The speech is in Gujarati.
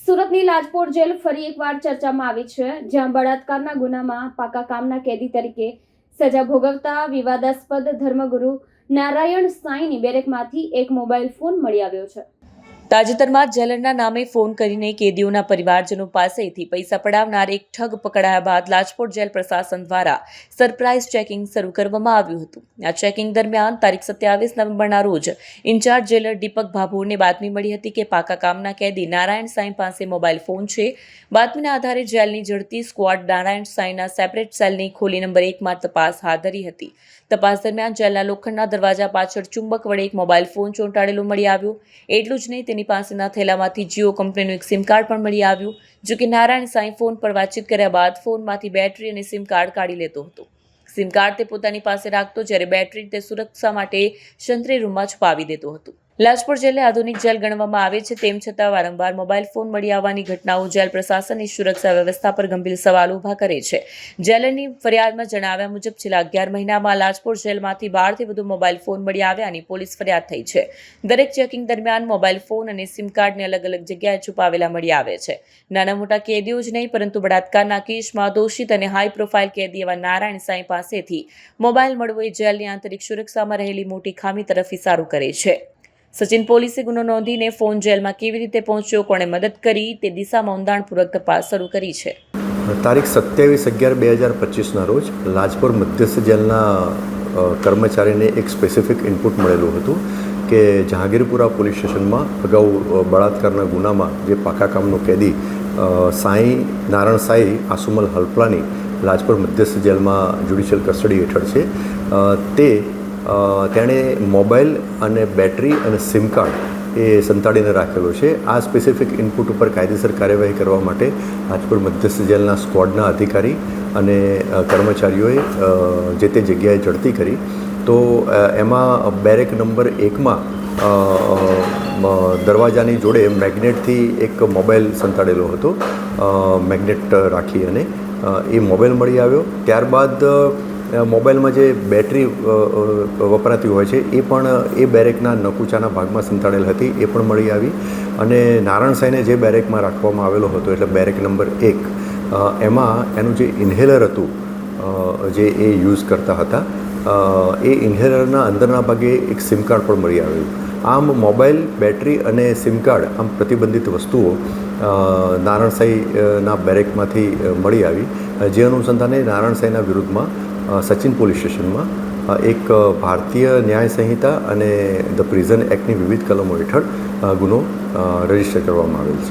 સુરતની લાજપોર જેલ ફરી એકવાર ચર્ચામાં આવી છે, જ્યાં બળાત્કારના ગુનામાં પાકા કામના કેદી તરીકે સજા ભોગવતા વિવાદાસ્પદ ધર્મગુરુ નારાયણ સાંઈની બેરેકમાંથી એક મોબાઈલ ફોન મળી આવ્યો છે. તાજેતરમાં જેલરના નામે ફોન કરીને કેદીઓના પરિવારજનો પાસેથી પૈસા પડાવનાર એક ઠગ પકડાયા બાદ લાજપોર જેલ પ્રશાસન દ્વારા સરપ્રાઇઝ ચેકિંગ શરૂ કરવામાં આવ્યું હતું. આ ચેકિંગ દરમિયાન તારીખ 27 નવેમ્બરના રોજ ઇન્ચાર્જ જેલર દીપક ભાભોરને બાતમી મળી હતી કે પાકા કામના કેદી નારાયણ સાંઈ પાસે મોબાઈલ ફોન છે. બાતમીના આધારે જેલની ઝડપી સ્ક્વોડ નારાયણ સાંઈના સેપરેટ સેલની ખોલી નંબર 1માં તપાસ હાથ ધરી હતી. તપાસ દરમિયાન જેલના લોખંડના દરવાજા પાછળ ચુંબક વડે એક મોબાઈલ ફોન ચોંટાડેલો મળી આવ્યો. એટલું જ નહીં, તેની પાસેના થેલામાંથી જીઓ કંપનીનું એક સિમ કાર્ડ પણ મળી આવ્યું. જો કે નારાયણ સાંઈ ફોન પર વાતચીત કર્યા બાદ ફોનમાંથી બેટરી અને સિમ કાર્ડ કાઢી લેતો હતો. સિમ કાર્ડ તે પોતાની પાસે રાખતો, જ્યારે બેટરી તે સુરક્ષા માટે સંતરી રૂમમાં છુપાવી દેતો હતો. લાજપોર જેલને આધુનિક જેલ ગણવામાં આવે છે, તેમ છતાં વારંવાર મોબાઈલ ફોન મળી આવવાની ઘટનાઓ જેલ પ્રશાસનની સુરક્ષા વ્યવસ્થા પર ગંભીર સવાલ ઊભા કરે છે. જેલરની ફરિયાદમાં જણાવ્યા મુજબ છેલ્લા 11 મહિનામાં લાજપોર જેલમાંથી 12થી વધુ મોબાઈલ ફોન મળી આવ્યાની પોલીસ ફરિયાદ થઈ છે. દરેક ચેકિંગ દરમિયાન મોબાઈલ ફોન અને સિમ કાર્ડને અલગ અલગ જગ્યાએ છુપાવેલા મળી આવે છે. નાના મોટા કેદીઓ જ નહીં, પરંતુ બળાત્કારના કેસમાં દોષિત અને હાઈ પ્રોફાઇલ કેદી એવા નારાયણ સાંઈ પાસેથી મોબાઈલ મળવો એ જેલની આંતરિક સુરક્ષામાં રહેલી મોટી ખામી તરફ ઇશારો કરે છે. સચિન પોલીસે ગુનો નોંધીને ફોન જેલમાં કેવી રીતે પહોંચ્યો, કોણે મદદ કરી, તે દિશામાં ઊંડાણપૂર્વક તપાસ શરૂ કરી છે. તારીખ 27/11/2025ના રોજ લાજપોર મધ્યસ્થ જેલના કર્મચારીને એક સ્પેસિફિક ઇનપુટ મળેલું હતું કે જહાંગીરપુરા પોલીસ સ્ટેશનમાં અગાઉ બળાત્કારના ગુનામાં જે પાકા કામનો કેદી નારાયણ સાંઈ આસુમલ હલ્પલાની લાજપોર મધ્યસ્થ જેલમાં જ્યુડિશિયલ કસ્ટડી હેઠળ છે. તેણે મોબાઈલ અને બેટરી અને સિમ કાર્ડ એ સંતાડીને રાખેલો છે. આ સ્પેસિફિક ઇનપુટ ઉપર કાયદેસર કાર્યવાહી કરવા માટે લાજપોર મધ્યસ્થ જેલના સ્ક્વોડના અધિકારી અને કર્મચારીઓએ જે તે જગ્યાએ ઝડપી કરી. તો એમાં બેરેક નંબર 1માં દરવાજાની જોડે મેગ્નેટથી એક મોબાઈલ સંતાડેલો હતો. મેગ્નેટ રાખી અને એ મોબાઈલ મળી આવ્યો. ત્યારબાદ મોબાઈલમાં જે બેટરી વપરાતી હોય છે એ પણ એ બેરેકના નકુચાના ભાગમાં સંતાડેલ હતી, એ પણ મળી આવી. અને નારાયણ સાંઈને જે બેરેકમાં રાખવામાં આવેલો હતો, એટલે બેરેક નંબર 1, એમાં એનું જે ઇન્હેલર હતું જે એ યુઝ કરતા હતા, એ ઇન્હેલરના અંદરના ભાગે એક સિમ કાર્ડ પણ મળી આવેલું. આમ મોબાઈલ, બેટરી અને સિમ કાર્ડ, આમ પ્રતિબંધિત વસ્તુઓ નારાયણ સાંઈના બેરેકમાંથી મળી આવી. જે અનુસંધાને નારાયણ સાંઈના વિરુદ્ધમાં સચિન પોલીસ સ્ટેશનમાં એક ભારતીય ન્યાય સંહિતા અને ધ પ્રિઝન એક્ટની વિવિધ કલમો હેઠળ ગુનો રજીસ્ટર કરવામાં આવેલ છે.